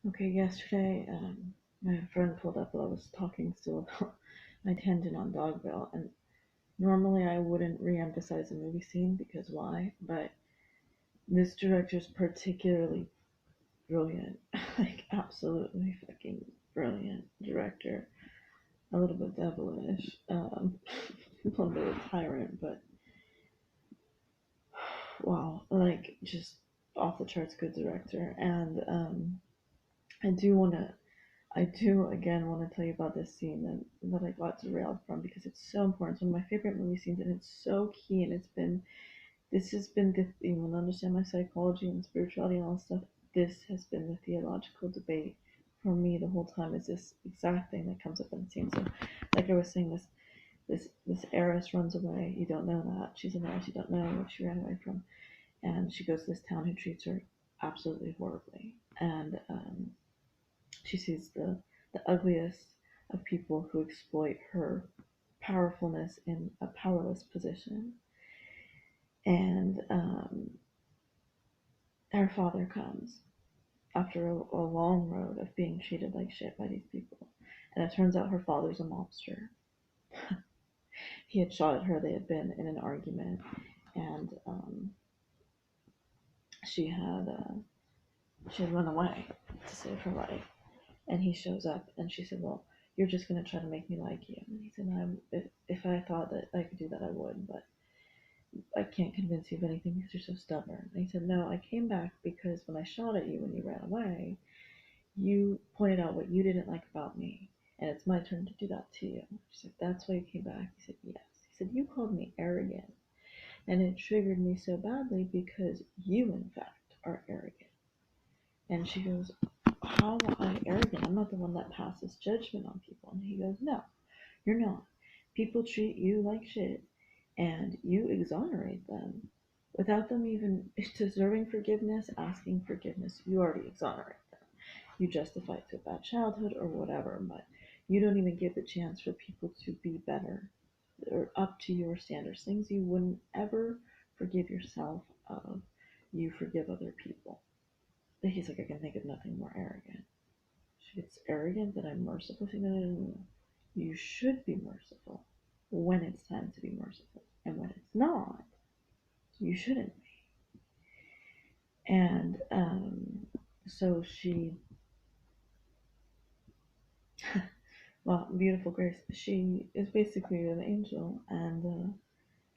Okay, yesterday, my friend pulled up while I was talking still about my tangent on Dogville, and normally I wouldn't re-emphasize a movie scene because why? But this director's particularly brilliant, like absolutely fucking brilliant director. A little bit devilish, a little bit of a tyrant, but wow, like just off the charts good director. And I do want to I do again want to tell you about this scene that I got derailed from because it's so important. It's one of my favorite movie scenes and it's so key and this has been the you want to understand my psychology and spirituality and all that stuff. This has been the theological debate for me the whole time is this exact thing that comes up in the scene. So like I was saying, this heiress runs away. You don't know that. She's an heiress, you don't know what she ran away from. And she goes to this town who treats her absolutely horribly. And she sees the ugliest of people who exploit her powerfulness in a powerless position. And her father comes after a long road of being treated like shit by these people. And it turns out her father's a mobster. He had shot at her. They had been in an argument, and she had she had run away to save her life. And he shows up, and she said, "Well, you're just gonna try to make me like you." And he said, if I thought that I could do that, I would, but I can't convince you of anything because you're so stubborn." And he said, "No, I came back because when I shot at you when you ran away, you pointed out what you didn't like about me, and it's my turn to do that to you." She said, "That's why you came back?" He said, "Yes." He said, "You called me arrogant, and it triggered me so badly because you, in fact, are arrogant." And she goes, "How am I arrogant? I'm not the one that passes judgment on people." And he goes, "No, you're not. People treat you like shit, and you exonerate them without them even deserving forgiveness, asking forgiveness. You already exonerate them. You justify it to a bad childhood or whatever, but you don't even give the chance for people to be better or up to your standards. Things you wouldn't ever forgive yourself of, you forgive other people." He's like, "I can think of nothing more arrogant." She gets arrogant that I'm merciful. She goes, "No, no, no, no. You should be merciful when it's time to be merciful. And when it's not, you shouldn't be." And so she, well, beautiful Grace, she is basically an angel and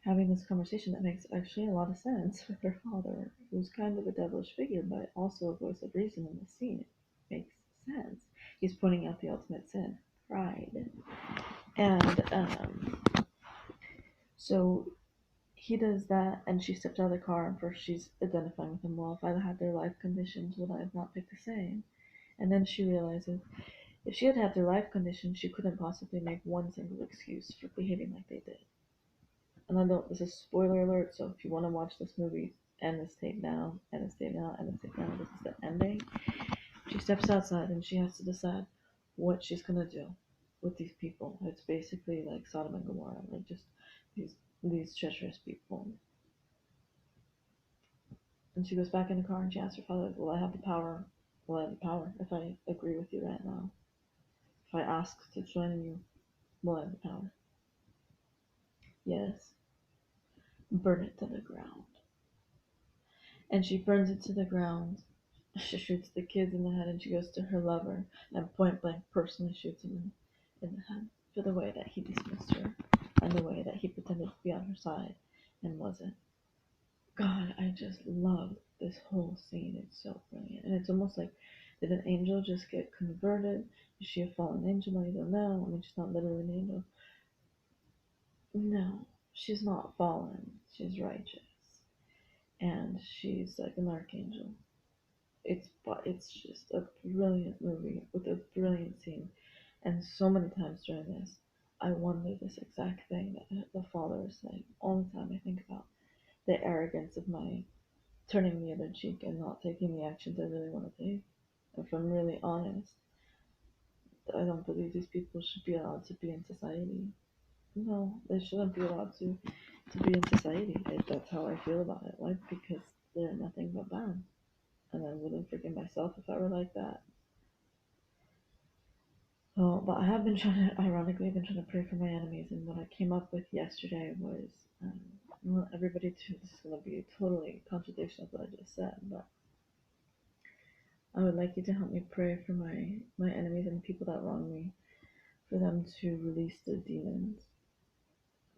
having this conversation that makes actually a lot of sense with her father, who's kind of a devilish figure, but also a voice of reason in the scene. It makes sense. He's pointing out the ultimate sin, pride. And so he does that, and she steps out of the car, and first she's identifying with him. "Well, if I had their life conditions, would I have not picked the same?" And then she realizes if she had had their life conditions, she couldn't possibly make one single excuse for behaving like they did. And I don't, this is spoiler alert, so if you want to watch this movie, end this tape now, end this tape now, end this tape now, this is the ending. She steps outside and she has to decide what she's gonna do with these people. It's basically like Sodom and Gomorrah, like just these these treacherous people. And she goes back in the car and she asks her father, "Will I have the power? Will I have the power if I agree with you right now? If I ask to join you, will I have the power?" "Yes." "Burn it to the ground." And she burns it to the ground. She shoots the kids in the head and she goes to her lover and point blank personally shoots him in the head for the way that he dismissed her and the way that he pretended to be on her side and wasn't. God, I just love this whole scene. It's so brilliant. And it's almost like, did an angel just get converted? Is she a fallen angel? I don't know. I mean, she's not literally an angel. No, she's not fallen. She's righteous. And she's like an archangel. It's just a brilliant movie with a brilliant scene. And so many times during this, I wonder this exact thing that the father is saying. All the time I think about the arrogance of my turning the other cheek and not taking the actions I really want to take. If I'm really honest, I don't believe these people should be allowed to be in society. No, they shouldn't be allowed to be in society. That's how I feel about it. Why? Because they're nothing but bad. And I wouldn't forgive myself if I were like that. Oh, but I have been trying to, ironically, I've been trying to pray for my enemies, and what I came up with yesterday was, um, I want everybody to, this is going to be a totally contradiction of what I just said, but I would like you to help me pray for my enemies and people that wrong me, for them to release the demons,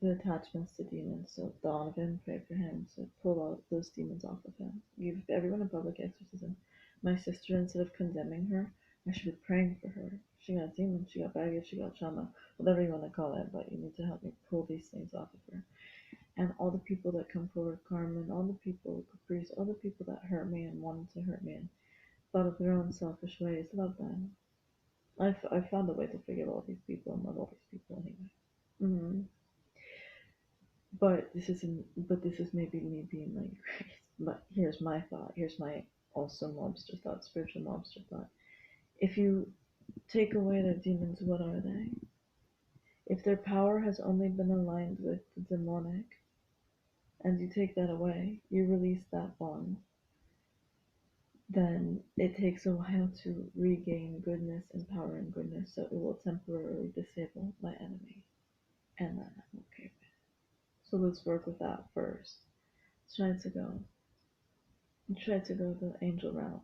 the attachments to demons. So Donovan, pray for him to pull out those demons off of him. Give everyone a public exorcism. My sister, instead of condemning her, I should be praying for her. She got demons, she got baggage, she got trauma, whatever you want to call it, but you need to help me pull these things off of her. And all the people that come forward, Carmen, all the people, Caprice, all the people that hurt me and wanted to hurt me and thought of their own selfish ways, love them. I found a way to forgive all these people and love all these people anyway. Mm-hmm. But this is maybe me being like crazy. But here's my thought. Here's my also mobster thought, spiritual mobster thought. If you take away their demons, what are they? If their power has only been aligned with the demonic, and you take that away, you release that bond, then it takes a while to regain goodness and power and goodness, so it will temporarily disable my enemy. And then I'm okay with it. So let's work with that first. Try to go the angel route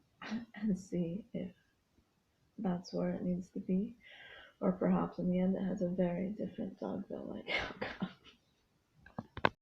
and see if that's where it needs to be. Or perhaps in the end it has a very different Dogville like outcome.